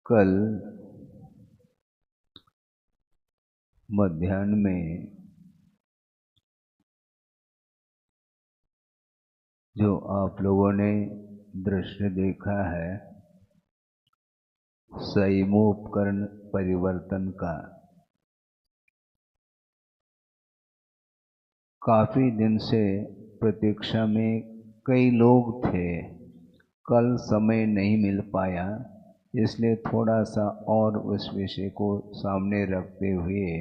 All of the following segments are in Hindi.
कल मध्याह्न में जो आप लोगों ने दृश्य देखा है संयमोपकरण परिवर्तन का, काफी दिन से प्रतीक्षा में कई लोग थे। कल समय नहीं मिल पाया, इसलिए थोड़ा सा और उस विषय को सामने रखते हुए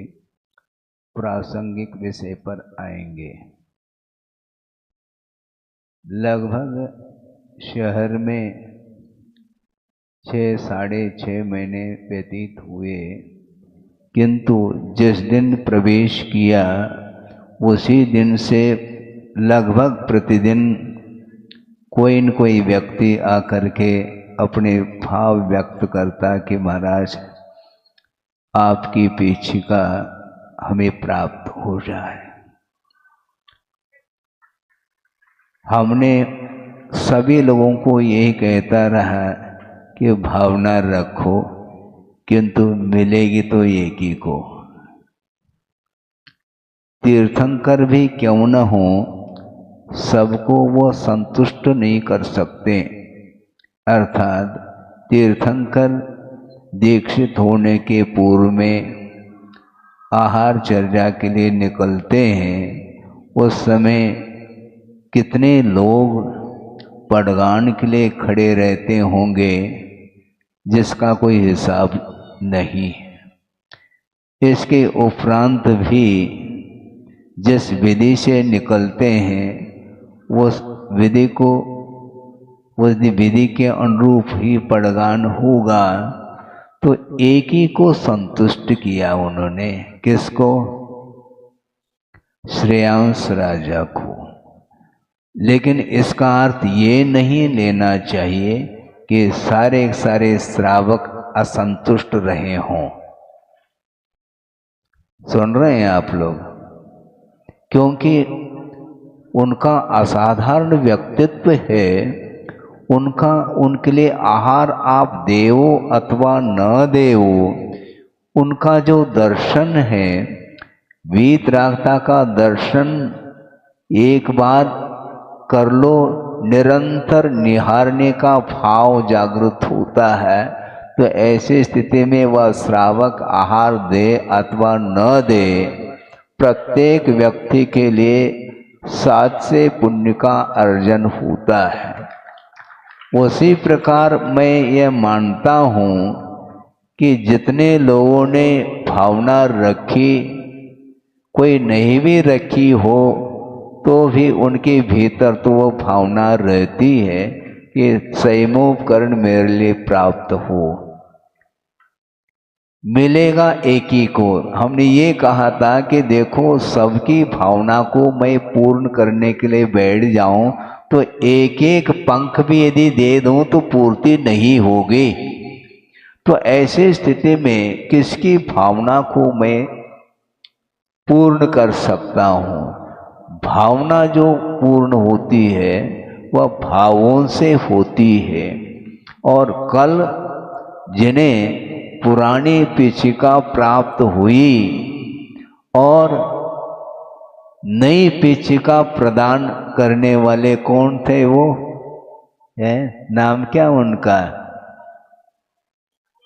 प्रासंगिक विषय पर आएंगे। लगभग शहर में 6 साढ़े 6 महीने व्यतीत हुए, किंतु जिस दिन प्रवेश किया उसी दिन से लगभग प्रतिदिन कोई न कोई व्यक्ति आकर के अपने भाव व्यक्त करता कि महाराज आपकी पीछिका हमें प्राप्त हो जाए। हमने सभी लोगों को यही कहता रहा कि भावना रखो, किंतु मिलेगी तो एक ही को। तीर्थंकर भी क्यों न हो, सबको वो संतुष्ट नहीं कर सकते। अर्थात तीर्थंकर दीक्षित होने के पूर्व में आहार चर्चा के लिए निकलते हैं, उस समय कितने लोग पड़गान के लिए खड़े रहते होंगे जिसका कोई हिसाब नहीं। इसके उपरांत भी जिस विधि से निकलते हैं उस विधि के अनुरूप ही पड़गान होगा। तो एक ही को संतुष्ट किया उन्होंने, किसको? श्रेयांश राजा को। लेकिन इसका अर्थ ये नहीं लेना चाहिए कि सारे सारे श्रावक असंतुष्ट रहे हों। सुन रहे हैं आप लोग? क्योंकि उनका असाधारण व्यक्तित्व है। उनके लिए आहार आप देवो अथवा न देवो, उनका जो दर्शन है, वीतरागता का दर्शन एक बार कर लो, निरंतर निहारने का भाव जागृत होता है। तो ऐसी स्थिति में वह श्रावक आहार दे अथवा न दे, प्रत्येक व्यक्ति के लिए 7 से पुण्य का अर्जन होता है। उसी प्रकार मैं ये मानता हूँ कि जितने लोगों ने भावना रखी, कोई नहीं भी रखी हो, तो भी उनके भीतर तो वो भावना रहती है कि संयमोपकरण मेरे लिए प्राप्त हो। मिलेगा एक ही को। हमने ये कहा था कि देखो, सबकी भावना को मैं पूर्ण करने के लिए बैठ जाऊं तो एक एक पंख भी यदि दे दूं तो पूर्ति नहीं होगी। तो ऐसी स्थिति में किसकी भावना को मैं पूर्ण कर सकता हूं? भावना जो पूर्ण होती है वह भावों से होती है। और कल जिन्हें पुरानी पीछिका प्राप्त हुई और नई पीछिका प्रदान करने वाले कौन थे? वो है, नाम क्या उनका?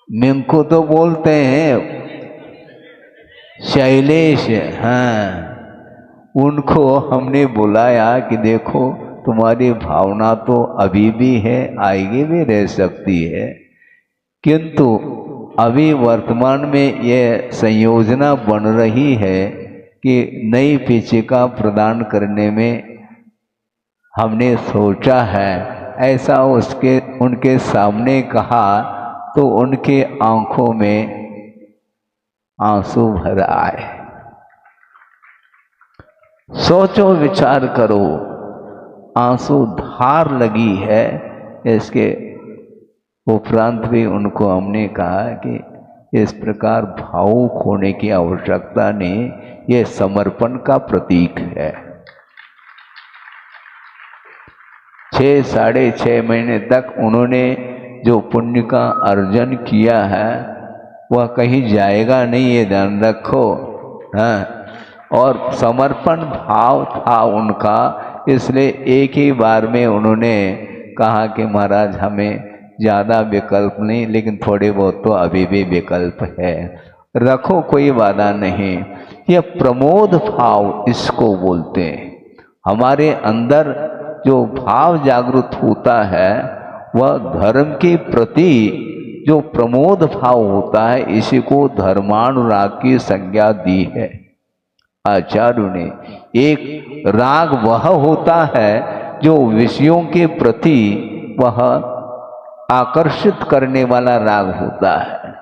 मिंको तो बोलते हैं, शैलेश। हाँ, उनको हमने बुलाया कि देखो, तुम्हारी भावना तो अभी भी है, आगे भी रह सकती है, किंतु अभी वर्तमान में यह संयोजना बन रही है कि नई पीछिका प्रदान करने में हमने सोचा है। ऐसा उनके सामने कहा तो उनके आंखों में आंसू भर आए। सोचो, विचार करो, आंसू धार लगी है। इसके उपरांत भी उनको हमने कहा कि इस प्रकार भावुक होने की आवश्यकता नहीं, यह समर्पण का प्रतीक है। 6 साढ़े 6 महीने तक उन्होंने जो पुण्य का अर्जन किया है वह कहीं जाएगा नहीं, ये ध्यान रखो। हाँ, और समर्पण भाव था उनका, इसलिए एक ही बार में उन्होंने कहा कि महाराज हमें ज़्यादा विकल्प नहीं, लेकिन थोड़े बहुत तो अभी भी विकल्प है, रखो, कोई वादा नहीं। यह प्रमोद भाव इसको बोलते हैं। हमारे अंदर जो भाव जागृत होता है वह धर्म के प्रति जो प्रमोद भाव होता है, इसी को धर्मानुराग की संज्ञा दी है आचार्यों ने। एक राग वह होता है जो विषयों के प्रति वह आकर्षित करने वाला राग होता है,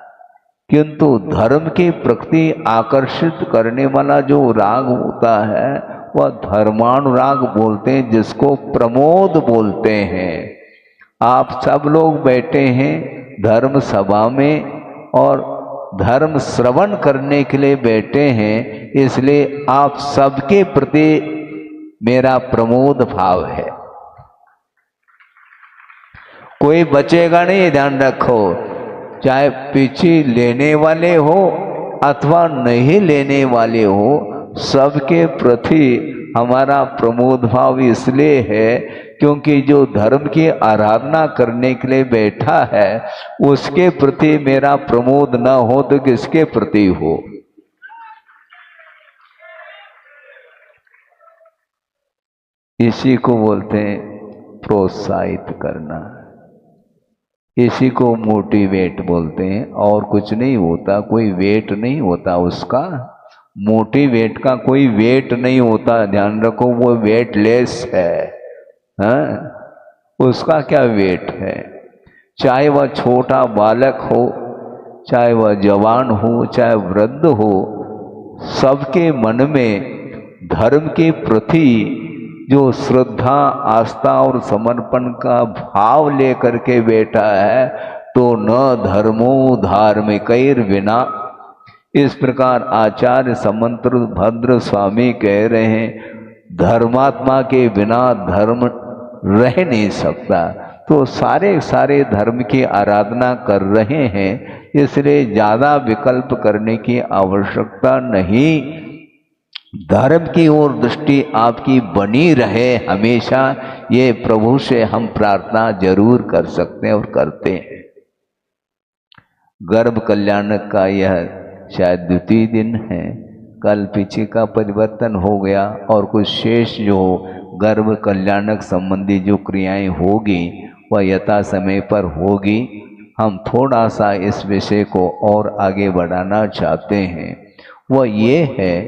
किंतु धर्म के प्रति आकर्षित करने वाला जो राग होता है वह धर्मानुराग बोलते हैं, जिसको प्रमोद बोलते हैं। आप सब लोग बैठे हैं धर्म सभा में और धर्म श्रवण करने के लिए बैठे हैं, इसलिए आप सबके प्रति मेरा प्रमोद भाव है। कोई बचेगा नहीं, ध्यान रखो, चाहे पीछे लेने वाले हो अथवा नहीं लेने वाले हो, सबके प्रति हमारा प्रमोद भाव इसलिए है क्योंकि जो धर्म की आराधना करने के लिए बैठा है उसके प्रति मेरा प्रमोद न हो तो किसके प्रति हो? इसी को बोलते हैं प्रोत्साहित करना, इसी को मोटिवेट बोलते हैं। और कुछ नहीं होता, कोई वेट नहीं होता उसका, मोटिवेट का कोई वेट नहीं होता, ध्यान रखो, वो वेटलेस है। हाँ, उसका क्या वेट है? चाहे वह छोटा बालक हो, चाहे वह जवान हो, चाहे वृद्ध हो, सबके मन में धर्म के प्रति जो श्रद्धा, आस्था और समर्पण का भाव लेकर के बैठा है तो न धर्मो धार्मिकैर विना, इस प्रकार आचार्य समंत्र भद्र स्वामी कह रहे हैं, धर्मात्मा के बिना धर्म रह नहीं सकता। तो सारे धर्म की आराधना कर रहे हैं, इसलिए ज़्यादा विकल्प करने की आवश्यकता नहीं। धर्म की ओर दृष्टि आपकी बनी रहे हमेशा, ये प्रभु से हम प्रार्थना जरूर कर सकते हैं और करते हैं। गर्भ कल्याणक का यह शायद द्वितीय दिन है, कल पीछे का परिवर्तन हो गया और कुछ शेष जो गर्भ कल्याणक संबंधी जो क्रियाएं होगी वह यथा समय पर होगी। हम थोड़ा सा इस विषय को और आगे बढ़ाना चाहते हैं। वह ये है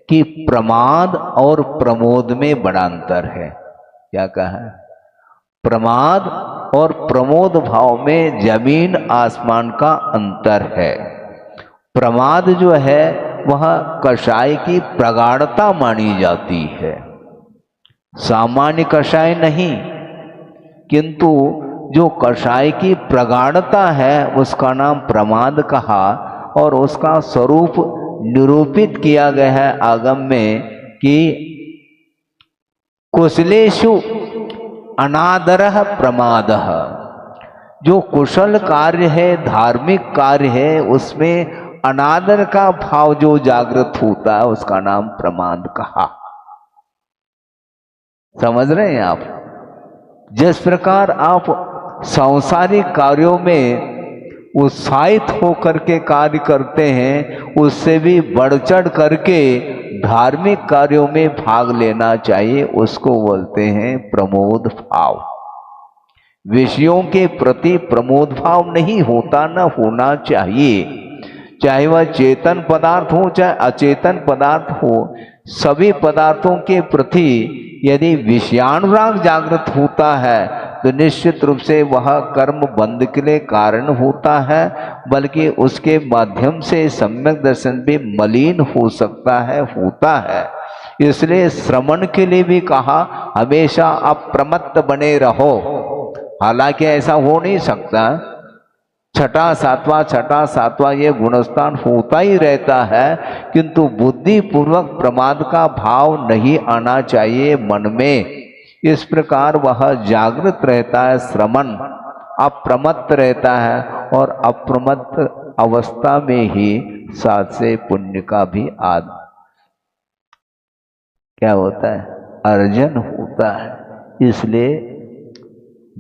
कि प्रमाद और प्रमोद में बड़ा अंतर है। क्या कहा? प्रमाद और प्रमोद भाव में जमीन आसमान का अंतर है। प्रमाद जो है वह कषाय की प्रगाढ़ता मानी जाती है, सामान्य कषाय नहीं, किंतु जो कषाय की प्रगाढ़ता है उसका नाम प्रमाद कहा और उसका स्वरूप निरूपित किया गया है आगम में कि कुशलेषु अनादरः प्रमादः। जो कुशल कार्य है, धार्मिक कार्य है, उसमें अनादर का भाव जो जागृत होता है उसका नाम प्रमाद कहा। समझ रहे हैं आप? जिस प्रकार आप सांसारिक कार्यों में उत्साहित होकर के कार्य करते हैं, उससे भी बढ़ चढ़ करके धार्मिक कार्यों में भाग लेना चाहिए, उसको बोलते हैं प्रमोद भाव। विषयों के प्रति प्रमोद भाव नहीं होता, न होना चाहिए, चाहे वह चेतन पदार्थ हो चाहे अचेतन पदार्थ हो। सभी पदार्थों के प्रति यदि विषयानुराग जागृत होता है तो निश्चित रूप से वह कर्म बंध के लिए कारण होता है, बल्कि उसके माध्यम से सम्यक दर्शन भी मलिन हो सकता है, होता है। इसलिए श्रवण के लिए भी कहा हमेशा अप्रमत्त बने रहो। हालांकि ऐसा हो नहीं सकता, छठा सातवां ये गुणस्थान होता ही रहता है, किंतु बुद्धि पूर्वक प्रमाद का भाव नहीं आना चाहिए मन में। इस प्रकार वह जागृत रहता है श्रवण अप्रमत्त रहता है और अप्रमत्त अवस्था में ही साथ से पुण्य का भी क्या होता है, अर्जन होता है। इसलिए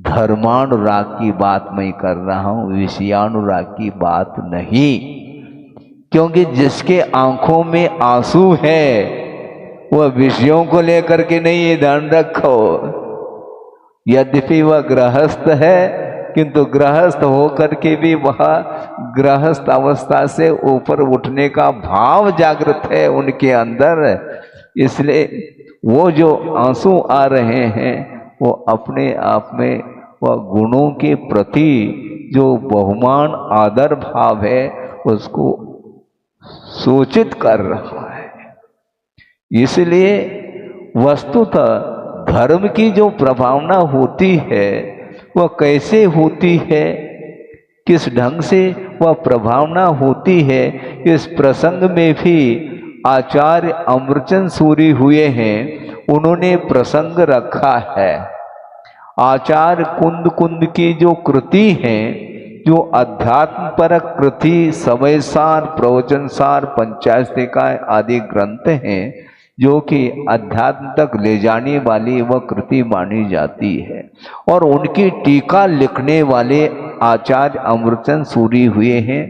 धर्मानुराग की बात मैं कर रहा हूं, विषयानुराग की बात नहीं। क्योंकि जिसके आंखों में आंसू है वह विषयों को लेकर के नहीं, ये ध्यान रखो। यद्यपि वह गृहस्थ है किंतु गृहस्थ होकर के भी वह गृहस्थ अवस्था से ऊपर उठने का भाव जागृत है उनके अंदर। इसलिए वो जो आंसू आ रहे हैं वो अपने आप में वह गुणों के प्रति जो बहुमान आदर भाव है उसको सूचित कर रहा है। इसलिए वस्तुतः धर्म की जो प्रभावना होती है वह कैसे होती है, किस ढंग से वह प्रभावना होती है, इस प्रसंग में भी आचार्य अमरचंद सूरी हुए हैं, उन्होंने प्रसंग रखा है। आचार्य कुंद कुंद की जो कृति है, जो अध्यात्म परक कृति, समयसार, प्रवचनसार, पंचायतिकाएं आदि ग्रंथ हैं जो कि अध्यात्म तक ले जाने वाली वह कृति मानी जाती है। और उनकी टीका लिखने वाले आचार्य अमरचंद सूरी हुए हैं,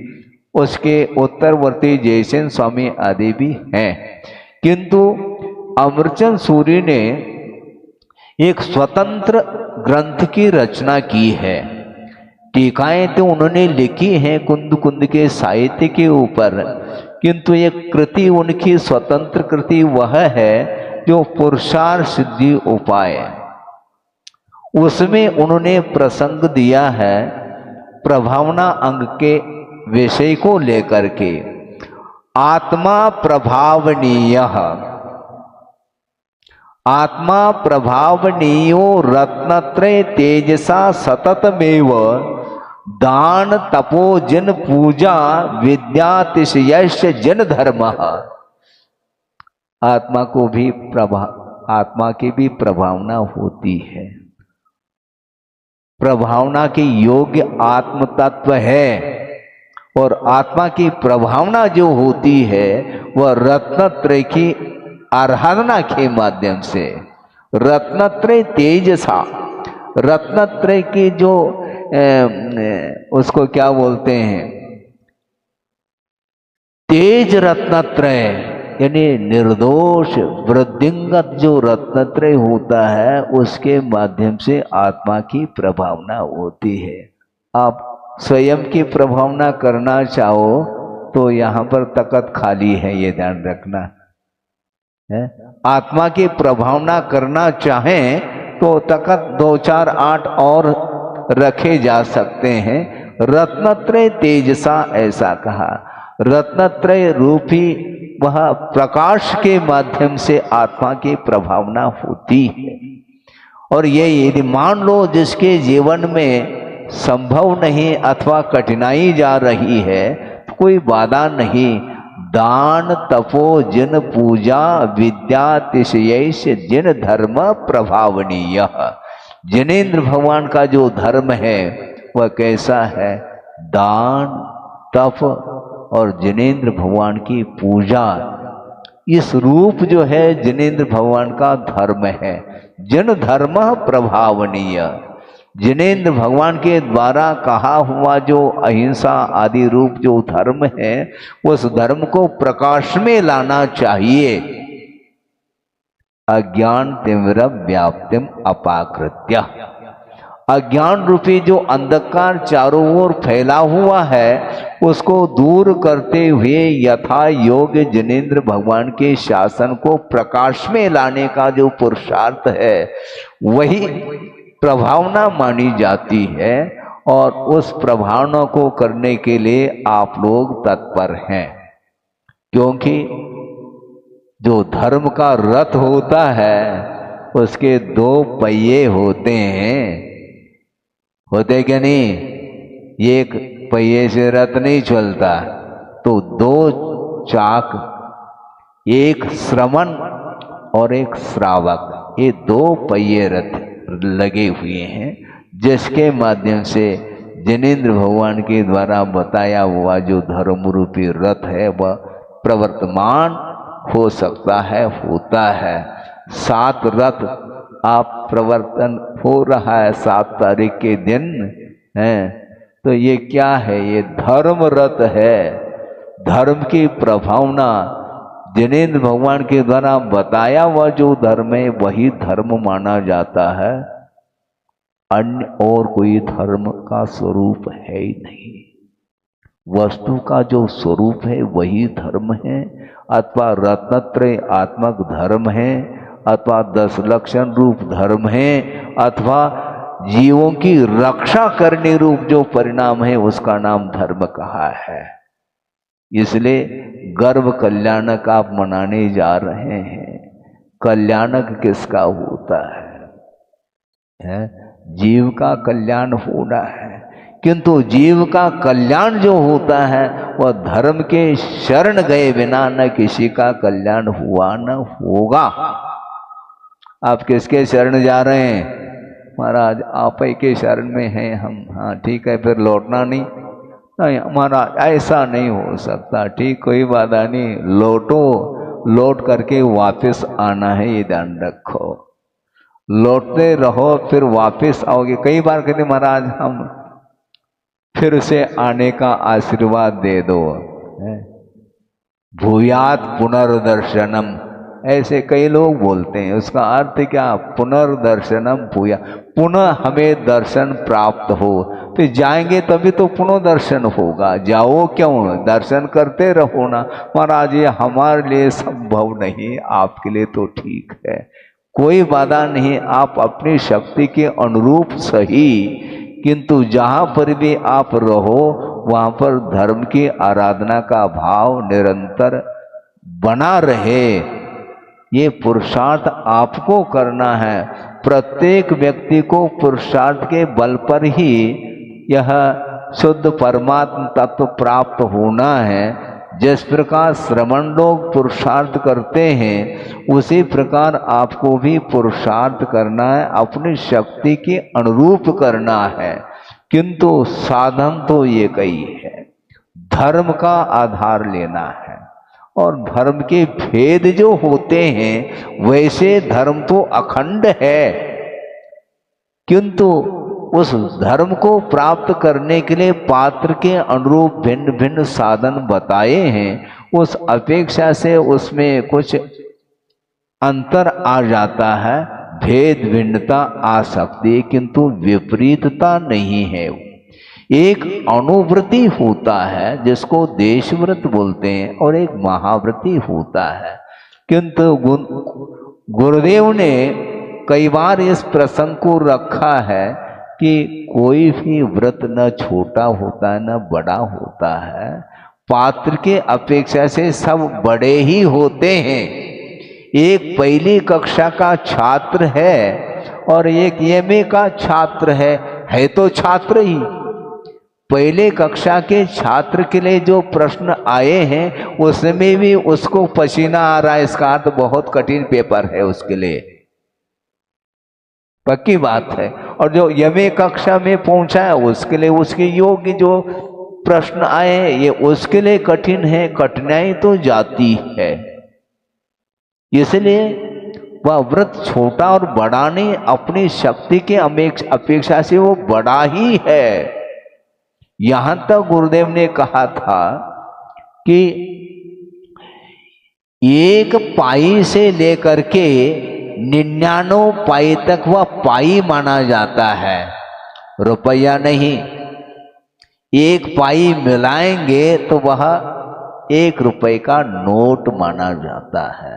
उसके उत्तरवर्ती जयसेन स्वामी आदि भी हैं। किंतु अमरचंद सूरी ने एक स्वतंत्र ग्रंथ की रचना की है। टीकाएं तो उन्होंने लिखी हैं कुंद कुंद के साहित्य के ऊपर, किंतु एक कृति उनकी स्वतंत्र कृति वह है जो पुरुषार्थ सिद्धि उपाय, उसमें उन्होंने प्रसंग दिया है प्रभावना अंग के विषय को लेकर के। आत्मा प्रभावनीय, आत्मा प्रभावनीयो रत्नत्रय तेजसा सततमेव दान तपो जन पूजा विद्यातिशयश्च जन धर्म। आत्मा को भी आत्मा की भी प्रभावना होती है। प्रभावना के योग्य आत्म तत्व है और आत्मा की प्रभावना जो होती है वह रत्नत्रय की आराधना के माध्यम से, रत्नत्रय तेजसा, रत्नत्रय की जो उसको क्या बोलते हैं, तेज रत्नत्रय, यानी निर्दोष वृद्धिंगत जो रत्नत्रय होता है उसके माध्यम से आत्मा की प्रभावना होती है। आप स्वयं की प्रभावना करना चाहो तो यहाँ पर तख्त खाली है, ये ध्यान रखना है। आत्मा की प्रभावना करना चाहें तो तख्त 2, 4, 8 और रखे जा सकते हैं। रत्नत्रय तेजसा ऐसा कहा, रत्नत्रय रूपी वह प्रकाश के माध्यम से आत्मा की प्रभावना होती है। और ये यदि मान लो जिसके जीवन में संभव नहीं अथवा कठिनाई जा रही है तो कोई बाधा नहीं, दान तपो जिन पूजा विद्यातिशयैष जिन धर्म प्रभावनीय। जिनेन्द्र भगवान का जो धर्म है वह कैसा है, दान तप और जिनेन्द्र भगवान की पूजा, इस रूप जो है जिनेन्द्र भगवान का धर्म है। जिन धर्म प्रभावनीय, जिनेन्द्र भगवान के द्वारा कहा हुआ जो अहिंसा आदि रूप जो धर्म है उस धर्म को प्रकाश में लाना चाहिए। अज्ञान तीव्र व्याप्तिम अपाकृत्य, अज्ञान रूपी जो अंधकार चारों ओर फैला हुआ है उसको दूर करते हुए यथा योग्य जिनेन्द्र भगवान के शासन को प्रकाश में लाने का जो पुरुषार्थ है वही प्रभावना मानी जाती है। और उस प्रभावना को करने के लिए आप लोग तत्पर हैं, क्योंकि जो धर्म का रथ होता है उसके 2 पहिए होते हैं, होते क्या नहीं? एक पहिए से रथ नहीं चलता, तो 2 चाक, एक श्रवण और एक श्रावक, ये 2 पहिए रथ लगे हुए हैं जिसके माध्यम से जिनेंद्र भगवान के द्वारा बताया हुआ जो धर्म रूपी रथ है वह प्रवर्तमान हो सकता है, होता है। 7 रथ आप प्रवर्तन हो रहा है 7 तारीख के दिन है। तो ये क्या है? ये धर्म रथ है। धर्म की प्रभावना जिनेंद्र भगवान के द्वारा बताया हुआ जो धर्म है वही धर्म माना जाता है। अन्य और कोई धर्म का स्वरूप है ही नहीं। वस्तु का जो स्वरूप है वही धर्म है, अथवा रत्नत्रय आत्मक धर्म है, अथवा 10 लक्षण रूप धर्म है, अथवा जीवों की रक्षा करने रूप जो परिणाम है उसका नाम धर्म कहा है। इसलिए गर्भ कल्याणक आप मनाने जा रहे हैं। कल्याणक किसका होता है? जीव का कल्याण होना है। किंतु जीव का कल्याण जो होता है वह धर्म के शरण गए बिना न किसी का कल्याण हुआ न होगा। आप किसके शरण जा रहे हैं? महाराज आप ही के शरण में हैं हम। हाँ ठीक है, फिर लौटना नहीं महाराज, ऐसा नहीं हो सकता। ठीक, कोई बाधा नहीं, लौटो, लौट करके वापस आना है, ये ध्यान रखो। लौटते रहो फिर वापस आओगे। कई बार कहते महाराज हम फिर से आने का आशीर्वाद दे दो, भूयात पुनर्दर्शनम, ऐसे कई लोग बोलते हैं। उसका अर्थ क्या? पुनर्दर्शनम भूया, पुनः हमें दर्शन प्राप्त हो। तो जाएंगे तभी तो पुनः दर्शन होगा। जाओ क्यों? दर्शन करते रहो ना। महाराज ये हमारे लिए संभव नहीं, आपके लिए तो ठीक है, कोई बाधा नहीं। आप अपनी शक्ति के अनुरूप सही, किंतु जहाँ पर भी आप रहो वहाँ पर धर्म की आराधना का भाव निरंतर बना रहे। ये पुरुषार्थ आपको करना है। प्रत्येक व्यक्ति को पुरुषार्थ के बल पर ही यह शुद्ध परमात्म तत्व प्राप्त होना है। जिस प्रकार श्रमण लोग पुरुषार्थ करते हैं उसी प्रकार आपको भी पुरुषार्थ करना है, अपनी शक्ति के अनुरूप करना है। किंतु साधन तो ये कई है, धर्म का आधार लेना है। और धर्म के भेद जो होते हैं वैसे धर्म तो अखंड है, किंतु उस धर्म को प्राप्त करने के लिए पात्र के अनुरूप भिन्न भिन्न साधन बताए हैं। उस अपेक्षा से उसमें कुछ अंतर आ जाता है, भेद भिन्नता आ सकती है, किंतु विपरीतता नहीं है। एक अनुव्रति होता है जिसको देशव्रत बोलते हैं, और एक महाव्रति होता है। किंतु गुरुदेव ने कई बार इस प्रसंग को रखा है कि कोई भी व्रत न छोटा होता है न बड़ा होता है, पात्र के अपेक्षा से सब बड़े ही होते हैं। एक पहली कक्षा का छात्र है और एक एमए का छात्र है तो छात्र ही। पहले कक्षा के छात्र के लिए जो प्रश्न आए हैं उसमें भी उसको पसीना आ रहा है, इसका अर्थ बहुत कठिन पेपर है उसके लिए, पक्की बात है। और जो एमए कक्षा में पहुंचा है उसके लिए उसके योग्य जो प्रश्न आए हैं ये उसके लिए कठिन है, कठिनाई तो जाती है। इसलिए वह व्रत छोटा और बड़ा नहीं, अपनी शक्ति के अपेक्षा से वो बड़ा ही है। यहां तक गुरुदेव ने कहा था कि 1 पाई से लेकर के 99 पाई तक वह पाई माना जाता है, रुपया नहीं। 1 पाई मिलाएंगे तो वह 1 रुपए का नोट माना जाता है।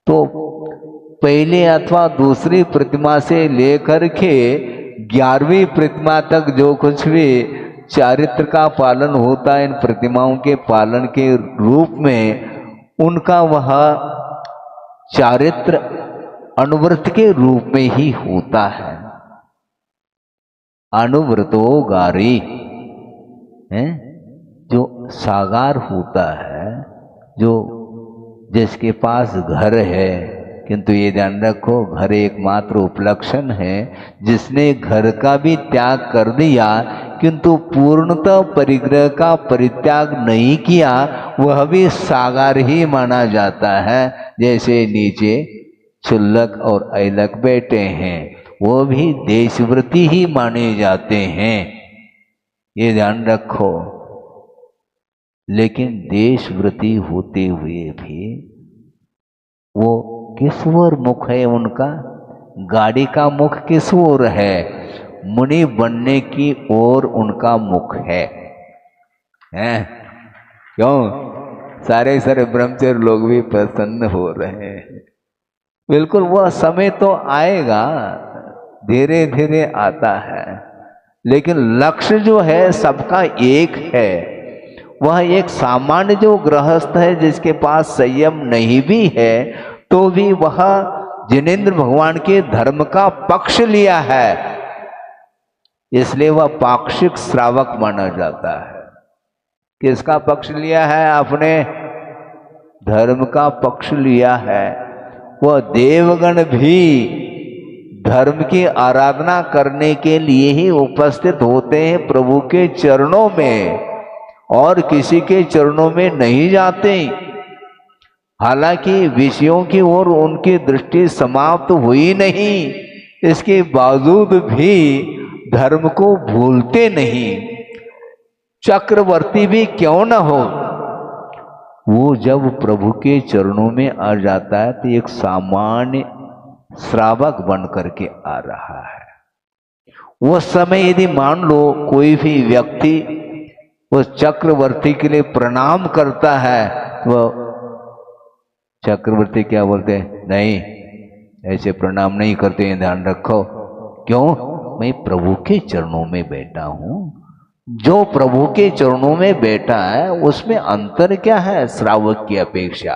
तो पहले अथवा दूसरी प्रतिमा से लेकर के 11वीं प्रतिमा तक जो कुछ भी चारित्र का पालन होता है इन प्रतिमाओं के पालन के रूप में, उनका वह चारित्र अनुव्रत के रूप में ही होता है। अनुव्रतो गारी है, जो सागार होता है, जो जिसके पास घर है किंतु ये ध्यान रखो, घर एकमात्र उपलक्षण है। जिसने घर का भी त्याग कर दिया किंतु पूर्णतः परिग्रह का परित्याग नहीं किया, वह भी सागार ही माना जाता है। जैसे नीचे क्षुल्लक और ऐलक बैठे हैं, वो भी देशव्रती ही माने जाते हैं, ये ध्यान रखो। लेकिन देशव्रती होते हुए भी वो किस ओर मुख है उनका? गाड़ी का मुख किस ओर है? मुनि बनने की ओर उनका मुख है। क्यों? सारे ब्रह्मचर्य लोग भी प्रसन्न हो रहे हैं। बिल्कुल वह समय तो आएगा, धीरे धीरे आता है, लेकिन लक्ष्य जो है सबका एक है। वह एक सामान्य जो गृहस्थ है जिसके पास संयम नहीं भी है, तो भी वह जिनेंद्र भगवान के धर्म का पक्ष लिया है, इसलिए वह पाक्षिक श्रावक माना जाता है। किसका पक्ष लिया है आपने? धर्म का पक्ष लिया है। वह देवगण भी धर्म की आराधना करने के लिए ही उपस्थित होते हैं प्रभु के चरणों में, और किसी के चरणों में नहीं जाते। हालांकि विषयों की ओर उनकी दृष्टि समाप्त हुई नहीं, इसके बावजूद भी धर्म को भूलते नहीं। चक्रवर्ती भी क्यों न हो, वो जब प्रभु के चरणों में आ जाता है तो एक सामान्य श्रावक बन करके आ रहा है। वो समय यदि मान लो कोई भी व्यक्ति उस चक्रवर्ती के लिए प्रणाम करता है, तो चक्रवर्ती क्या बोलते हैं? नहीं, ऐसे प्रणाम नहीं करते हैं, ध्यान रखो। क्यों? मैं प्रभु के चरणों में बैठा हूं। जो प्रभु के चरणों में बैठा है उसमें अंतर क्या है? श्रावक की अपेक्षा,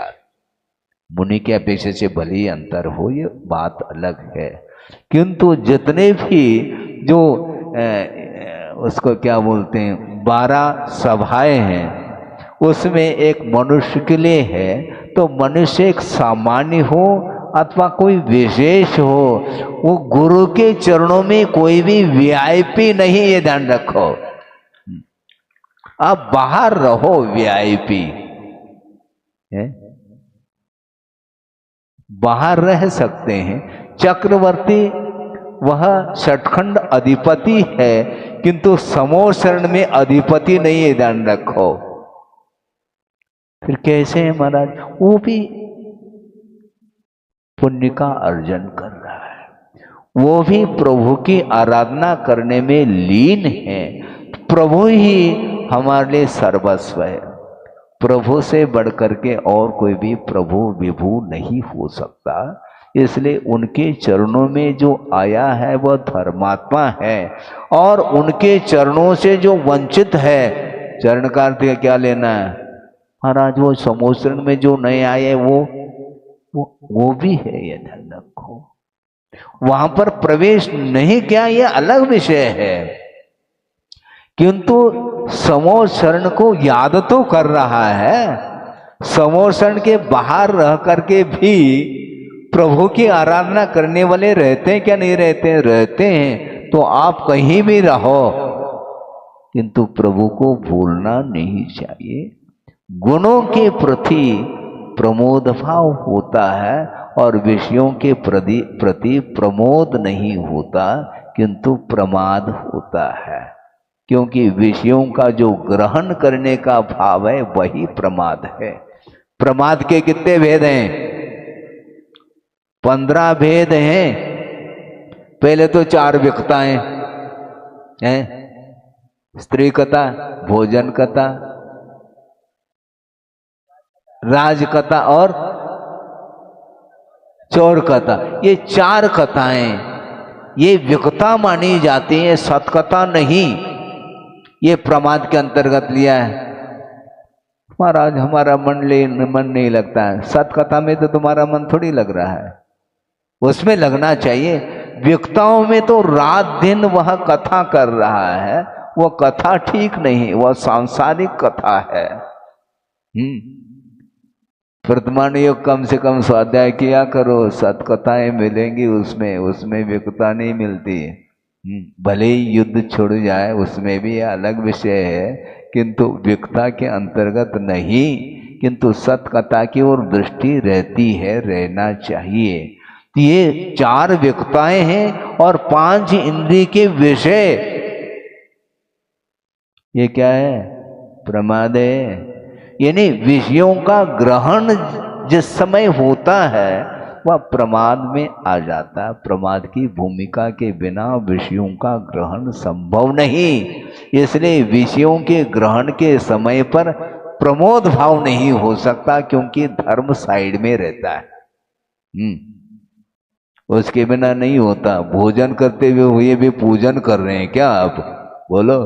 मुनि की अपेक्षा से भले ही अंतर हो, ये बात अलग है। किंतु जितने भी जो उसको क्या बोलते हैं 12 सभाएं हैं, उसमें एक मनुष्य के लिए है, तो मनुष्य एक सामान्य हो अथवा कोई विशेष हो, वो गुरु के चरणों में कोई भी वीआईपी नहीं, ये ध्यान रखो। आप बाहर रहो वीआईपी है, बाहर रह सकते हैं। चक्रवर्ती वह सचखंड अधिपति है, किंतु समूह शरण में अधिपति नहीं है, ध्यान रखो। फिर कैसे है महाराज? वो भी पुण्य का अर्जन कर रहा है, वो भी प्रभु की आराधना करने में लीन है। प्रभु ही हमारे लिए सर्वस्व है। प्रभु से बढ़कर के और कोई भी प्रभु विभु नहीं हो सकता। इसलिए उनके चरणों में जो आया है वह धर्मात्मा है, और उनके चरणों से जो वंचित है, चरण का अर्थ क्या लेना है महाराज? वो समोचरण में जो नहीं आए वो भी है, ये ध्यान रखो। वहां पर प्रवेश नहीं किया, ये अलग विषय है, किंतु समोह शरण को याद तो कर रहा है। समोह शरण के बाहर रह करके भी प्रभु की आराधना करने वाले रहते हैं क्या? नहीं रहते? रहते हैं। तो आप कहीं भी रहो, किंतु प्रभु को भूलना नहीं चाहिए। गुणों के प्रति प्रमोद भाव होता है और विषयों के प्रति प्रमोद नहीं होता, किंतु प्रमाद होता है। क्योंकि विषयों का जो ग्रहण करने का भाव है वही प्रमाद है। प्रमाद के कितने भेद हैं? 15 भेद हैं। पहले तो 4 विकताएं हैं, स्त्री कथा, भोजन कथा, राज कथा और चोर कथा। ये 4 कथाएं ये विकता मानी जाती हैं, सतकथा नहीं। ये प्रमाद के अंतर्गत लिया है। महाराज हमारा मन नहीं लगता है। सतकथा में तो तुम्हारा मन थोड़ी लग रहा है, उसमें लगना चाहिए। विकताओं में तो रात दिन वह कथा कर रहा है, वो कथा ठीक नहीं, वह सांसारिक कथा है। वर्तमान योग कम से कम स्वाध्याय किया करो, सतकथाएं मिलेंगी उसमें, उसमें विकता नहीं मिलती। भले ही युद्ध छुड़ जाए उसमें भी अलग विषय है, किंतु विकता के अंतर्गत नहीं, किंतु सतकथा की ओर दृष्टि रहती है, रहना चाहिए। ये 4 विकताएं हैं और 5 इंद्रिय के विषय। ये क्या है? प्रमाद है। यानी विषयों का ग्रहण जिस समय होता है वह प्रमाद में आ जाता है। प्रमाद की भूमिका के बिना विषयों का ग्रहण संभव नहीं। इसलिए विषयों के ग्रहण के समय पर प्रमोद भाव नहीं हो सकता, क्योंकि धर्म साइड में रहता है। उसके बिना नहीं होता। भोजन करते हुए भी पूजन कर रहे हैं क्या आप? बोलो।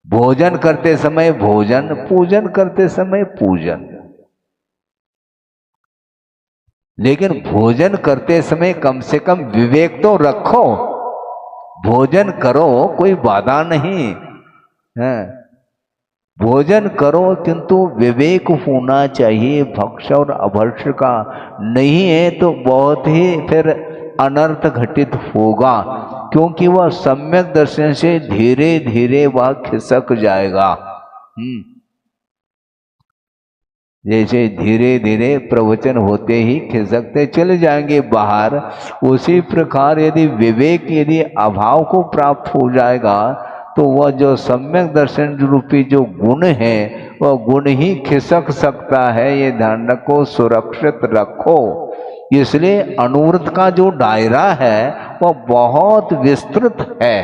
भोजन करते समय भोजन, पूजन करते समय पूजन। लेकिन भोजन करते समय कम से कम विवेक तो रखो। भोजन करो, कोई बाधा नहीं है, भोजन करो, किंतु विवेक होना चाहिए भक्ष और अभक्ष का। नहीं है तो बहुत ही फिर अनर्थ घटित होगा, क्योंकि वह सम्यक दर्शन से धीरे धीरे वह खिसक जाएगा। जैसे धीरे धीरे प्रवचन होते ही खिसकते चले जाएंगे बाहर, उसी प्रकार यदि विवेक यदि अभाव को प्राप्त हो जाएगा तो वह जो सम्यक दर्शन रूपी जो गुण है वह गुण ही खिसक सकता है। ये ध्यान रखो, सुरक्षित रखो। इसलिए अनुव्रत का जो दायरा है वह बहुत विस्तृत है।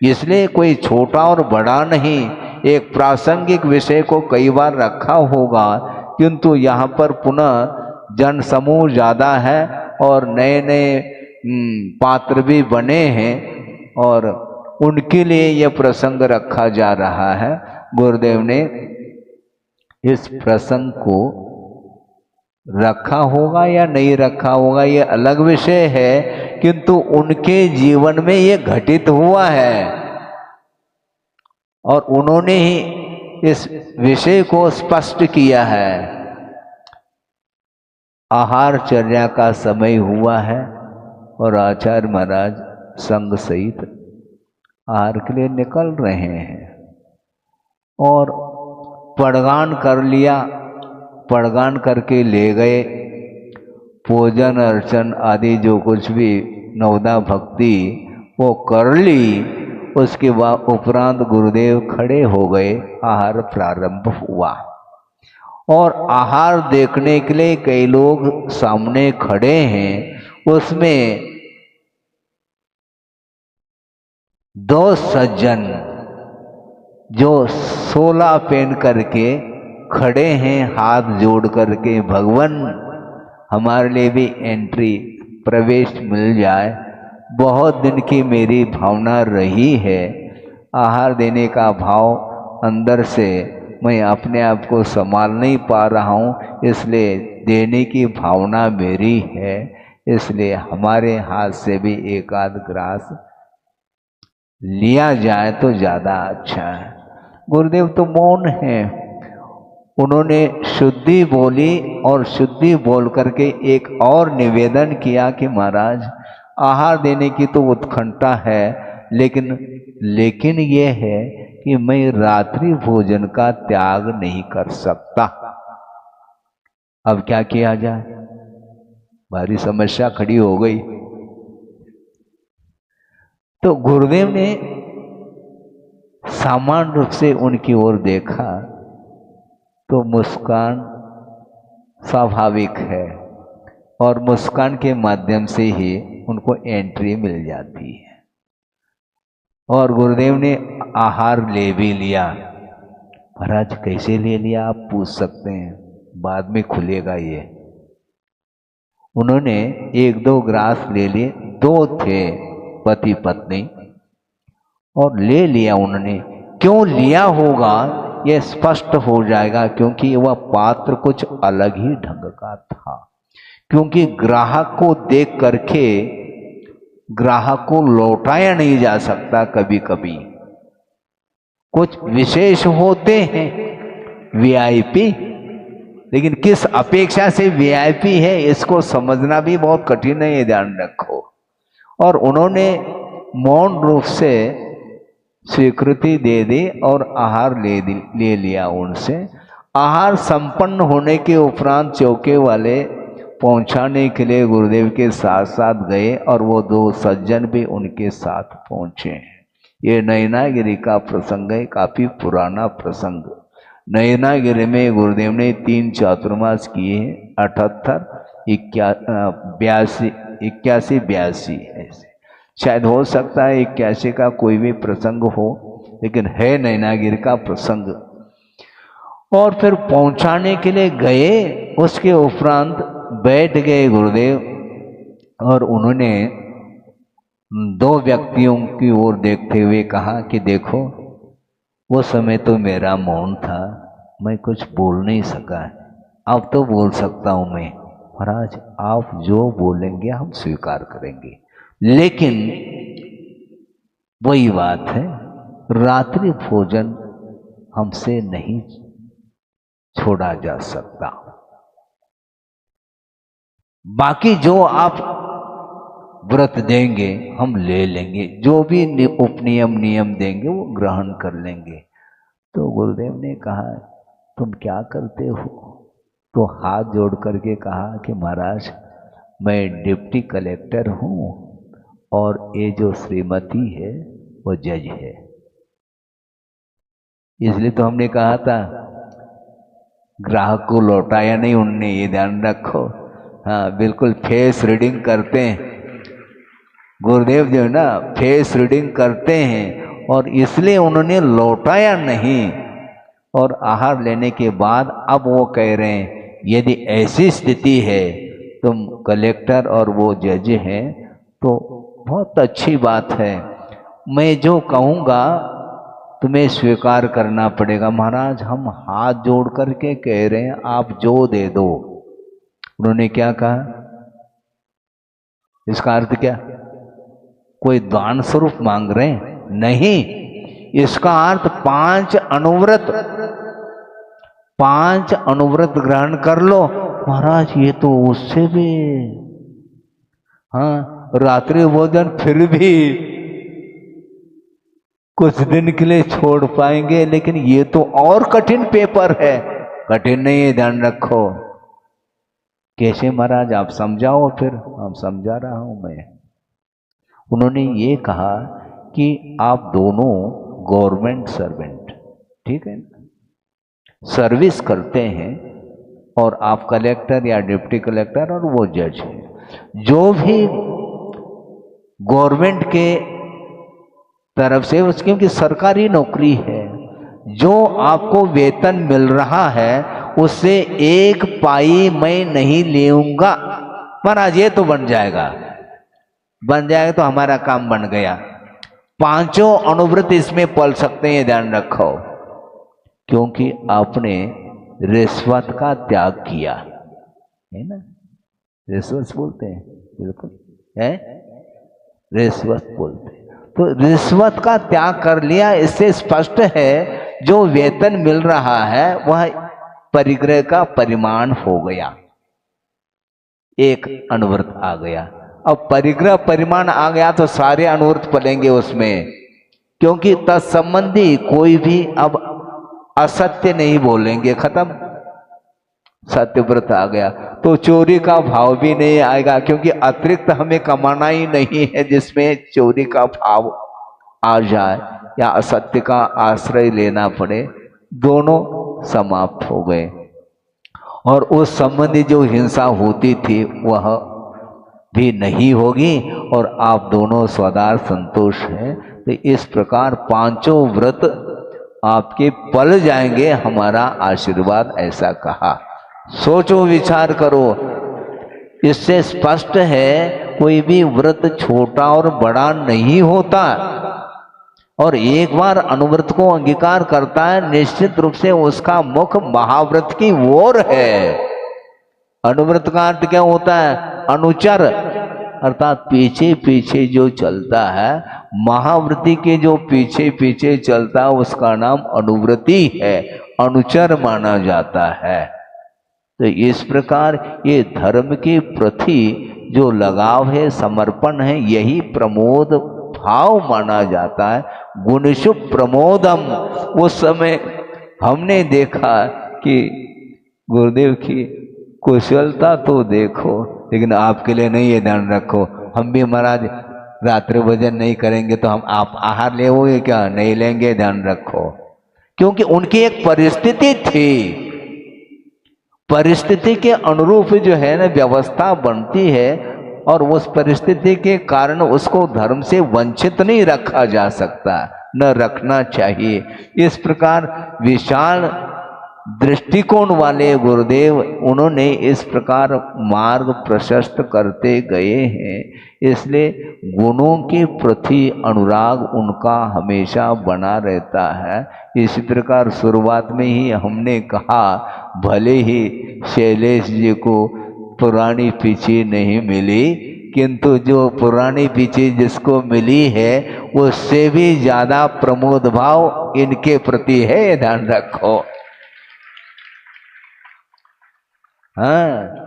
इसलिए कोई छोटा और बड़ा नहीं। एक प्रासंगिक विषय को कई बार रखा होगा, किंतु यहाँ पर पुनः जन समूह ज़्यादा है और नए नए पात्र भी बने हैं और उनके लिए यह प्रसंग रखा जा रहा है। गुरुदेव ने इस प्रसंग को रखा होगा या नहीं रखा होगा ये अलग विषय है, किंतु उनके जीवन में ये घटित हुआ है और उन्होंने ही इस विषय को स्पष्ट किया है। आहार चर्या का समय हुआ है और आचार्य महाराज संग सहित आहार के लिए निकल रहे हैं और पड़गान कर लिया। पड़गान करके ले गए। पूजन अर्चन आदि जो कुछ भी नवदा भक्ति वो कर ली। उसके बाद उपरांत गुरुदेव खड़े हो गए। आहार प्रारंभ हुआ और आहार देखने के लिए कई लोग सामने खड़े हैं। उसमें 2 सज्जन जो 16 पहन करके खड़े हैं, हाथ जोड़ करके, भगवान हमारे लिए भी एंट्री प्रवेश मिल जाए। बहुत दिन की मेरी भावना रही है। आहार देने का भाव अंदर से मैं अपने आप को संभाल नहीं पा रहा हूँ, इसलिए देने की भावना मेरी है। इसलिए हमारे हाथ से भी एक आध ग्रास लिया जाए तो ज़्यादा अच्छा है। गुरुदेव तो मौन है। उन्होंने शुद्धि बोली और शुद्धि बोल करके एक और निवेदन किया कि महाराज आहार देने की तो उत्कंठा है, लेकिन ये है कि मैं रात्रि भोजन का त्याग नहीं कर सकता। अब क्या किया जाए? भारी समस्या खड़ी हो गई। तो गुरुदेव ने सामान्य रूप से उनकी ओर देखा तो मुस्कान स्वाभाविक है और मुस्कान के माध्यम से ही उनको एंट्री मिल जाती है। और गुरुदेव ने आहार ले भी लिया। महाराज कैसे ले लिया आप पूछ सकते हैं, बाद में खुलेगा ये। उन्होंने 1-2 ग्रास ले लिए। 2 थे पति पत्नी और ले लिया उन्होंने। क्यों लिया होगा यह स्पष्ट हो जाएगा, क्योंकि वह पात्र कुछ अलग ही ढंग का था। क्योंकि ग्राहक को देख करके ग्राहक को लौटाया नहीं जा सकता। कभी कभी कुछ विशेष होते हैं वीआईपी, लेकिन किस अपेक्षा से वीआईपी है इसको समझना भी बहुत कठिन है, ये ध्यान रखो। और उन्होंने मौन रूप से स्वीकृति दे दी और आहार ले लिया उनसे। आहार संपन्न होने के उपरांत चौके वाले पहुंचाने के लिए गुरुदेव के साथ साथ गए और वो दो सज्जन भी उनके साथ पहुंचे। ये नयनागिरी का प्रसंग है, काफी पुराना प्रसंग। नयनागिरी में गुरुदेव ने 3 चातुर्मास किए, 78, 81, 82 ऐसे। शायद हो सकता है 81 का कोई भी प्रसंग हो, लेकिन है नयनागिरी का प्रसंग। और फिर पहुंचाने के लिए गए, उसके उपरांत बैठ गए गुरुदेव और उन्होंने 2 व्यक्तियों की ओर देखते हुए कहा कि देखो, वो समय तो मेरा मौन था, मैं कुछ बोल नहीं सका, अब तो बोल सकता हूं मैं। महाराज आप जो बोलेंगे हम स्वीकार करेंगे, लेकिन वही बात है, रात्रि भोजन हमसे नहीं छोड़ा जा सकता। बाकी जो आप व्रत देंगे हम ले लेंगे, जो भी उपनियम नियम देंगे वो ग्रहण कर लेंगे। तो गुरुदेव ने कहा तुम क्या करते हो? तो हाथ जोड़ करके कहा कि महाराज मैं डिप्टी कलेक्टर हूँ और ये जो श्रीमती है वो जज है। इसलिए तो हमने कहा था ग्राहक को लौटाया नहीं उनने, ये ध्यान रखो। हाँ बिल्कुल, फेस रीडिंग करते हैं गुरुदेव जो है ना, फेस रीडिंग करते हैं, और इसलिए उन्होंने लौटाया नहीं। और आहार लेने के बाद अब वो कह रहे हैं यदि ऐसी स्थिति है, तुम कलेक्टर और वो जज हैं, तो बहुत अच्छी बात है, मैं जो कहूँगा तुम्हें स्वीकार करना पड़ेगा। महाराज हम हाथ जोड़ करके कह रहे हैं आप जो दे दो। उन्होंने क्या कहा? इसका अर्थ क्या? कोई दान स्वरूप मांग रहे हैं? नहीं, इसका अर्थ 5 अनुव्रत ग्रहण कर लो। महाराज ये तो उससे भी, हाँ रात्रि भोजन फिर भी कुछ दिन के लिए छोड़ पाएंगे, लेकिन ये तो और कठिन पेपर है। कठिन नहीं है, ध्यान रखो। कैसे महाराज आप समझाओ, फिर हम समझा रहा हूं मैं। उन्होंने ये कहा कि आप दोनों गवर्नमेंट सर्वेंट, ठीक है, सर्विस करते हैं, और आप कलेक्टर या डिप्टी कलेक्टर और वो जज है। जो भी गवर्नमेंट के तरफ से, उसकी क्योंकि सरकारी नौकरी है, जो आपको वेतन मिल रहा है उससे 1 पाई मैं नहीं लेऊंगा। महाराज ये तो बन जाएगा तो हमारा काम बन गया। 5 अनुव्रत इसमें पल सकते हैं, ध्यान रखो, क्योंकि आपने रिश्वत का त्याग किया है ना। रिश्वत बोलते हैं, बिल्कुल है, रिश्वत बोलते हैं। तो रिश्वत का त्याग कर लिया, इससे स्पष्ट है जो वेतन मिल रहा है वह परिग्रह का परिमाण हो गया, 1 अनुव्रत आ गया। अब परिग्रह परिमाण आ गया तो सारे अनुव्रत पलेंगे उसमें, क्योंकि तत्संबंधी कोई भी अब असत्य नहीं बोलेंगे, खत्म। सत्यव्रत आ गया तो चोरी का भाव भी नहीं आएगा, क्योंकि अतिरिक्त हमें कमाना ही नहीं है जिसमें चोरी का भाव आ जाए या असत्य का आश्रय लेना पड़े। दोनों समाप्त हो गए, और उस संबंधी जो हिंसा होती थी वह भी नहीं होगी, और आप दोनों स्वदार संतोष हैं। तो इस प्रकार 5 व्रत आपके पल जाएंगे, हमारा आशीर्वाद, ऐसा कहा। सोचो विचार करो, इससे स्पष्ट है कोई भी व्रत छोटा और बड़ा नहीं होता, और एक बार अनुव्रत को अंगीकार करता है निश्चित रूप से उसका मुख महाव्रत की ओर है। अनुव्रत का अर्थ क्या होता है? अनुचर, अर्थात पीछे पीछे जो चलता है। महाव्रती के जो पीछे पीछे चलता है उसका नाम अनुव्रती है, अनुचर माना जाता है। तो इस प्रकार ये धर्म के प्रति जो लगाव है, समर्पण है, यही प्रमोद भाव माना जाता है। गुणशु प्रमोदम। उस समय हमने देखा कि गुरुदेव की कुशलता तो देखो, लेकिन आपके लिए नहीं, ये ध्यान रखो। हम भी महाराज रात्रि भोजन नहीं करेंगे तो हम आप आहार लेंगे क्या? नहीं लेंगे, ध्यान रखो। क्योंकि उनकी एक परिस्थिति थी, परिस्थिति के अनुरूप जो है ना व्यवस्था बनती है, और उस परिस्थिति के कारण उसको धर्म से वंचित नहीं रखा जा सकता, न रखना चाहिए। इस प्रकार विशाल दृष्टिकोण वाले गुरुदेव, उन्होंने इस प्रकार मार्ग प्रशस्त करते गए हैं। इसलिए गुणों के प्रति अनुराग उनका हमेशा बना रहता है। इसी प्रकार शुरुआत में ही हमने कहा, भले ही शैलेश जी को पुरानी पीछी नहीं मिली, किंतु जो पुरानी पीछी जिसको मिली है उससे भी ज्यादा प्रमोद भाव इनके प्रति है, ध्यान रखो। हाँ,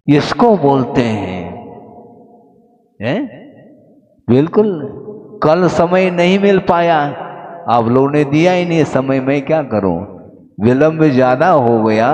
इसको बोलते हैं बिल्कुल। कल समय नहीं मिल पाया, आप लोगों ने दिया ही नहीं समय, मैं क्या करूं, विलंब ज्यादा हो गया,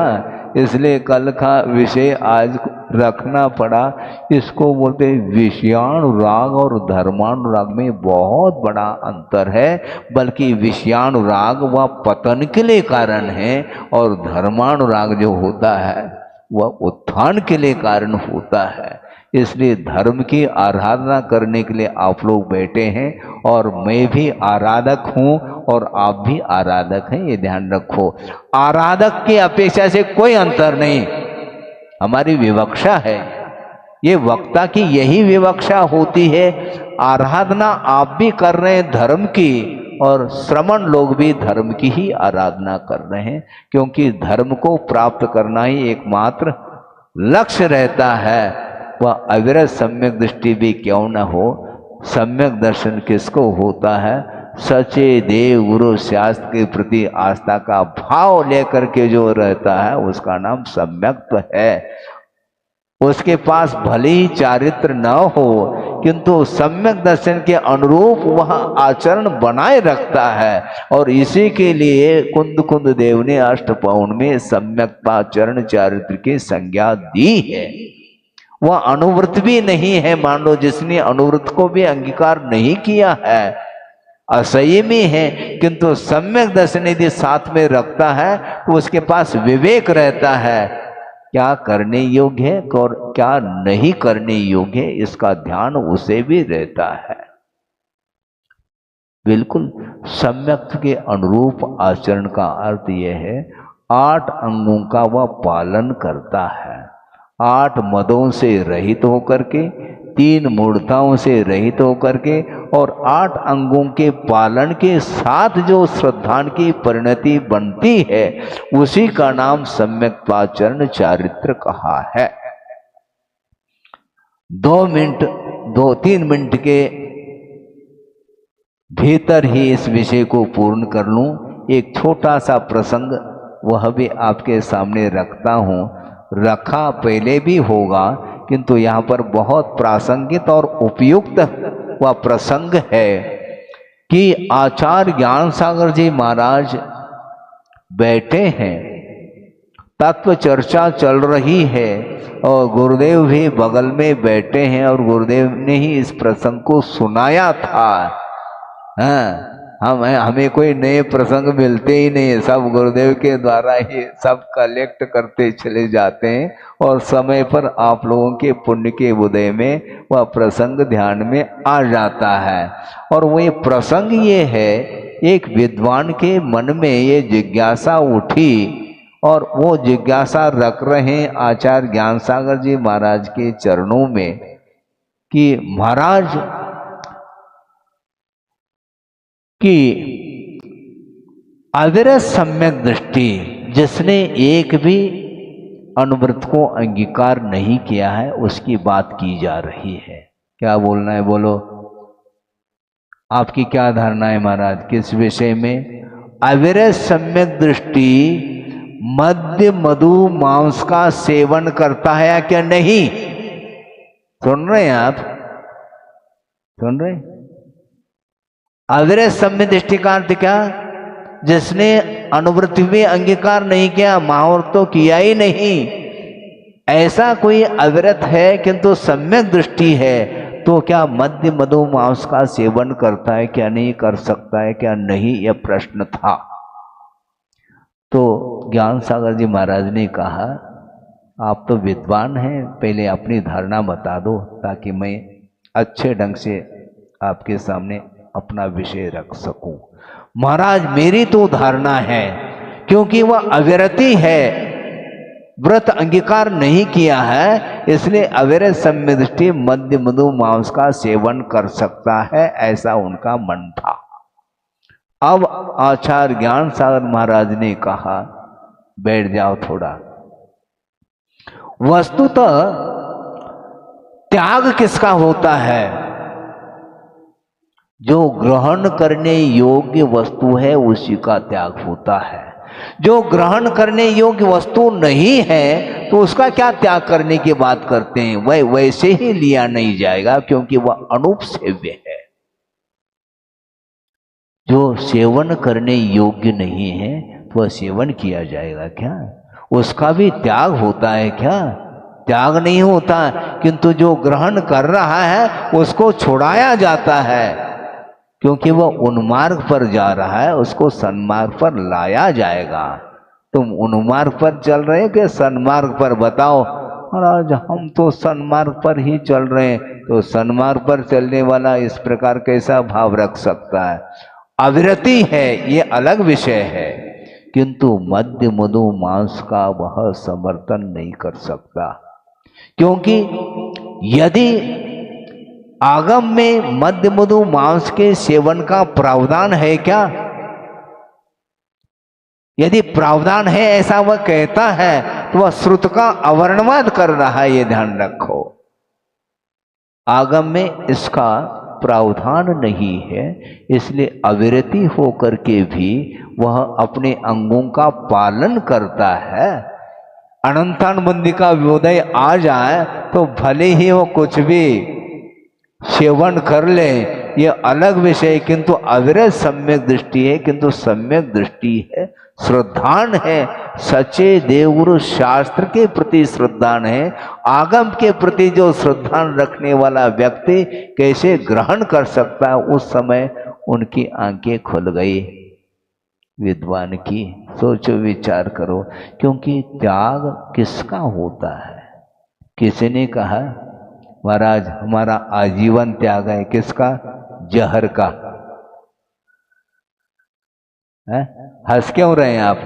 इसलिए कल का विषय आज रखना पड़ा। इसको बोलते विषयानुराग और धर्मानुराग में बहुत बड़ा अंतर है। बल्कि विषयानुराग वह पतन के लिए कारण है, और धर्मानुराग जो होता है वह उत्थान के लिए कारण होता है। इसलिए धर्म की आराधना करने के लिए आप लोग बैठे हैं, और मैं भी आराधक हूँ और आप भी आराधक हैं, ये ध्यान रखो। आराधक की अपेक्षा से कोई अंतर नहीं, हमारी विवक्षा है, ये वक्ता की यही विवक्षा होती है। आराधना आप भी कर रहे हैं धर्म की, और श्रमण लोग भी धर्म की ही आराधना कर रहे हैं, क्योंकि धर्म को प्राप्त करना ही एकमात्र लक्ष्य रहता है। वह अविरत सम्यक दृष्टि भी क्यों न हो, सम्यक दर्शन किसको होता है? सच्चे देव गुरु शास्त्र के प्रति आस्था का भाव लेकर के जो रहता है उसका नाम सम्यक्त्व है। उसके पास भले ही चारित्र न हो, किंतु सम्यक दर्शन के अनुरूप वह आचरण बनाए रखता है। और इसी के लिए कुंद कुंद देव ने अष्टपौन में सम्यक्ताचरण चारित्र की संज्ञा दी है। वह अनुव्रत भी नहीं है, मान लो जिसने अनुव्रत को भी अंगीकार नहीं किया है, असंयमी है, किंतु सम्यक दर्शन यदि साथ में रखता है तो उसके पास विवेक रहता है, क्या करने योग्य है और क्या नहीं करने योग्य है, इसका ध्यान उसे भी रहता है। बिल्कुल सम्यक के अनुरूप आचरण का अर्थ यह है, 8 अंगों का वह पालन करता है, 8 मदों से रहित होकर के, 3 मूर्ताओं से रहित होकर के, और 8 अंगों के पालन के साथ जो श्रद्धान की परिणति बनती है, उसी का नाम सम्यक्ताचरण चारित्र कहा है। 2-3 मिनट के भीतर ही इस विषय को पूर्ण कर लूं। एक छोटा सा प्रसंग वह भी आपके सामने रखता हूं, रखा पहले भी होगा, किंतु यहाँ पर बहुत प्रासंगिक और उपयुक्त वह प्रसंग है कि आचार्य ज्ञान सागर जी महाराज बैठे हैं, तत्व चर्चा चल रही है, और गुरुदेव भी बगल में बैठे हैं, और गुरुदेव ने ही इस प्रसंग को सुनाया था। हाँ, हमें कोई नए प्रसंग मिलते ही नहीं है, सब गुरुदेव के द्वारा ही सब कलेक्ट करते चले जाते हैं, और समय पर आप लोगों के पुण्य के उदय में वह प्रसंग ध्यान में आ जाता है। और वही प्रसंग ये है, एक विद्वान के मन में ये जिज्ञासा उठी, और वो जिज्ञासा रख रहे हैं आचार्य ज्ञान सागर जी महाराज के चरणों में कि महाराज कि अविरत सम्यक दृष्टि जिसने एक भी अनुव्रत को अंगीकार नहीं किया है, उसकी बात की जा रही है। क्या बोलना है, बोलो, आपकी क्या धारणा है महाराज किस विषय में? अविरत सम्यक दृष्टि मद्य मधु मांस का सेवन करता है या क्या नहीं? सुन रहे हैं आप? सुन रहे? अविरत सम्य दृष्टि का अर्थ क्या? जिसने अनुवृत्ति में अंगीकार नहीं किया, महावर्त तो किया ही नहीं, ऐसा कोई अविरत है किंतु सम्यक दृष्टि है, तो क्या मद्य मधु मांस का सेवन करता है क्या नहीं, कर सकता है क्या नहीं, यह प्रश्न था। तो ज्ञान सागर जी महाराज ने कहा, आप तो विद्वान हैं, पहले अपनी धारणा बता दो ताकि मैं अच्छे ढंग से आपके सामने अपना विषय रख सकूं। महाराज मेरी तो धारणा है, क्योंकि वह अविरति है, व्रत अंगीकार नहीं किया है, इसलिए अविरत सम्य दृष्टि मद्य मधु मांस का सेवन कर सकता है, ऐसा उनका मन था। अब आचार्य ज्ञान सागर महाराज ने कहा, बैठ जाओ थोड़ा। वस्तुतः त्याग किसका होता है? जो ग्रहण करने योग्य वस्तु है उसी का त्याग होता है। जो ग्रहण करने योग्य वस्तु नहीं है तो उसका क्या त्याग करने की बात करते हैं? वह वैसे ही लिया नहीं जाएगा, क्योंकि वह अनुपसेव्य है। जो सेवन करने योग्य नहीं है तो वह सेवन किया जाएगा क्या? उसका भी त्याग होता है क्या? त्याग नहीं होता, किंतु जो ग्रहण कर रहा है उसको छुड़ाया जाता है, क्योंकि वह उन्मार्ग पर जा रहा है, उसको सन्मार्ग पर लाया जाएगा। तुम उन्मार्ग पर चल रहे हो कि सन्मार्ग पर? बताओ। महाराज हम तो सन्मार्ग पर ही चल रहे हैं। तो सन्मार्ग पर चलने वाला इस प्रकार कैसा भाव रख सकता है? अविरति है, ये अलग विषय है, किंतु मद्य मधु मांस का वह समर्थन नहीं कर सकता, क्योंकि यदि आगम में मद्य मधु मांस के सेवन का प्रावधान है क्या? यदि प्रावधान है ऐसा वह कहता है तो वह श्रुत का अवर्णवाद कर रहा है, ये ध्यान रखो। आगम में इसका प्रावधान नहीं है, इसलिए अविरति होकर के भी वह अपने अंगों का पालन करता है। अनंतानुबंधी का विरोधय आ जाए तो भले ही वो कुछ भी सेवन कर ले, ये अलग विषय, किंतु अविरत सम्यक दृष्टि है, किंतु सम्यक दृष्टि है, श्रद्धान है, सच्चे देवगुरु शास्त्र के प्रति श्रद्धान है। आगम के प्रति जो श्रद्धान रखने वाला व्यक्ति कैसे ग्रहण कर सकता है? उस समय उनकी आंखें खुल गई विद्वान की। सोचो, विचार करो, क्योंकि त्याग किसका होता है? किसी ने कहा महाराज हमारा आजीवन त्याग है। किसका? जहर का। है? हंस क्यों रहे हैं आप?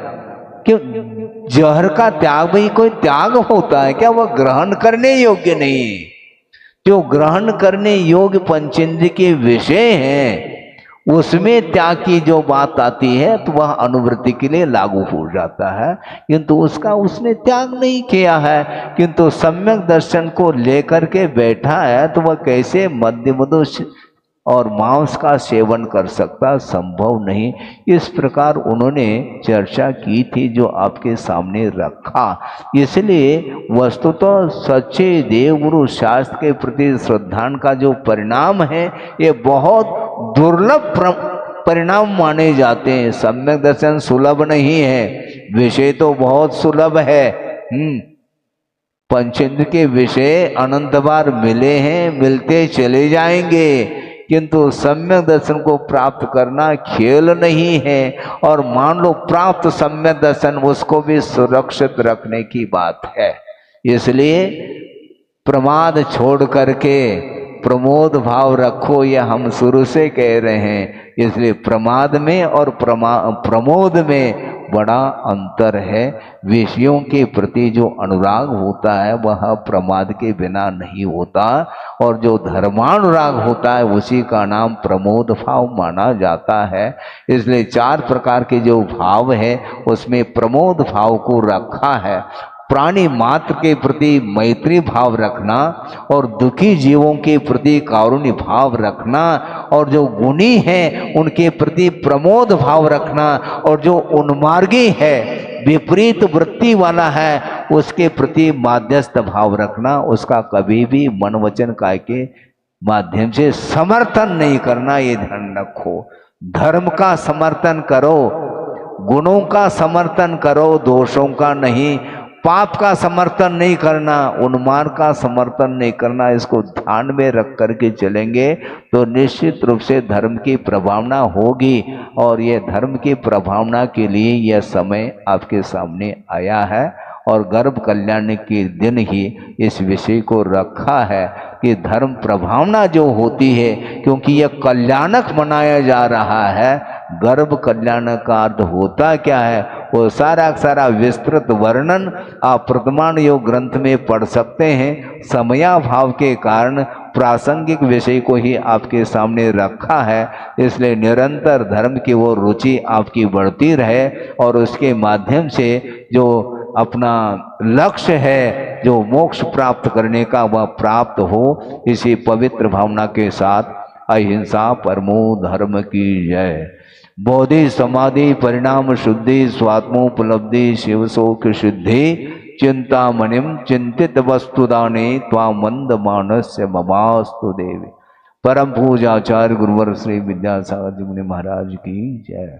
क्यों? जहर का त्याग भी कोई त्याग होता है क्या? वह ग्रहण करने योग्य नहीं। जो ग्रहण करने योग्य पंचेंद्रिय के विषय हैं उसमें त्याग की जो बात आती है तो वह अनुवृत्ति के लिए लागू हो जाता है, किंतु उसने त्याग नहीं किया है, किंतु सम्यक दर्शन को लेकर के बैठा है, तो वह कैसे मद्य मधु और मांस का सेवन कर सकता? संभव नहीं। इस प्रकार उन्होंने चर्चा की थी, जो आपके सामने रखा। इसलिए वस्तुतः सच्चे देवगुरु शास्त्र के प्रति श्रद्धान का जो परिणाम है ये बहुत दुर्लभ परिणाम माने जाते हैं। सम्यक दर्शन सुलभ नहीं है, विषय तो बहुत सुलभ है। पंचेंद्र के विषय अनंत बार मिले हैं, मिलते चले जाएंगे, किंतु सम्यक दर्शन को प्राप्त करना खेल नहीं है। और मान लो प्राप्त सम्यक दर्शन, उसको भी सुरक्षित रखने की बात है। इसलिए प्रमाद छोड़ करके प्रमोद भाव रखो, यह हम शुरू से कह रहे हैं। इसलिए प्रमाद में और प्रमोद में बड़ा अंतर है। विषयों के प्रति जो अनुराग होता है वह प्रमाद के बिना नहीं होता, और जो धर्मानुराग होता है उसी का नाम प्रमोद भाव माना जाता है। इसलिए 4 प्रकार के जो भाव है उसमें प्रमोद भाव को रखा है। प्राणी मात्र के प्रति मैत्री भाव रखना, और दुखी जीवों के प्रति कारुण्य भाव रखना, और जो गुणी हैं उनके प्रति प्रमोद भाव रखना, और जो उन्मार्गी है विपरीत वृत्ति वाला है उसके प्रति माध्यस्थ भाव रखना, उसका कभी भी मन वचन काय के माध्यम से समर्थन नहीं करना, ये ध्यान रखो। धर्म का समर्थन करो, गुणों का समर्थन करो, दोषों का नहीं। पाप का समर्थन नहीं करना, उन्माद का समर्थन नहीं करना। इसको ध्यान में रख करके चलेंगे तो निश्चित रूप से धर्म की प्रभावना होगी। और ये धर्म की प्रभावना के लिए यह समय आपके सामने आया है और गर्भ कल्याण के दिन ही इस विषय को रखा है कि धर्म प्रभावना जो होती है, क्योंकि यह कल्याणक मनाया जा रहा है। गर्भ कल्याण का अर्थ होता क्या है, वो सारा विस्तृत वर्णन आप प्रमाण योग ग्रंथ में पढ़ सकते हैं। समयाभाव के कारण प्रासंगिक विषय को ही आपके सामने रखा है, इसलिए निरंतर धर्म की वो रुचि आपकी बढ़ती रहे और उसके माध्यम से जो अपना लक्ष्य है, जो मोक्ष प्राप्त करने का, वह प्राप्त हो। इसी पवित्र भावना के साथ अहिंसा परमो धर्म की जय। बोधि समाधि परिणाम शुद्धि स्वात्मोपलब्धि शिव शोक सिद्धि चिंतामणिम चिंतित वस्तुदाने त्वा मंद मानस्य ममास्तु देवी। परम पूजाचार्य गुरुवर श्री विद्यासागर जी मुनि महाराज की जय।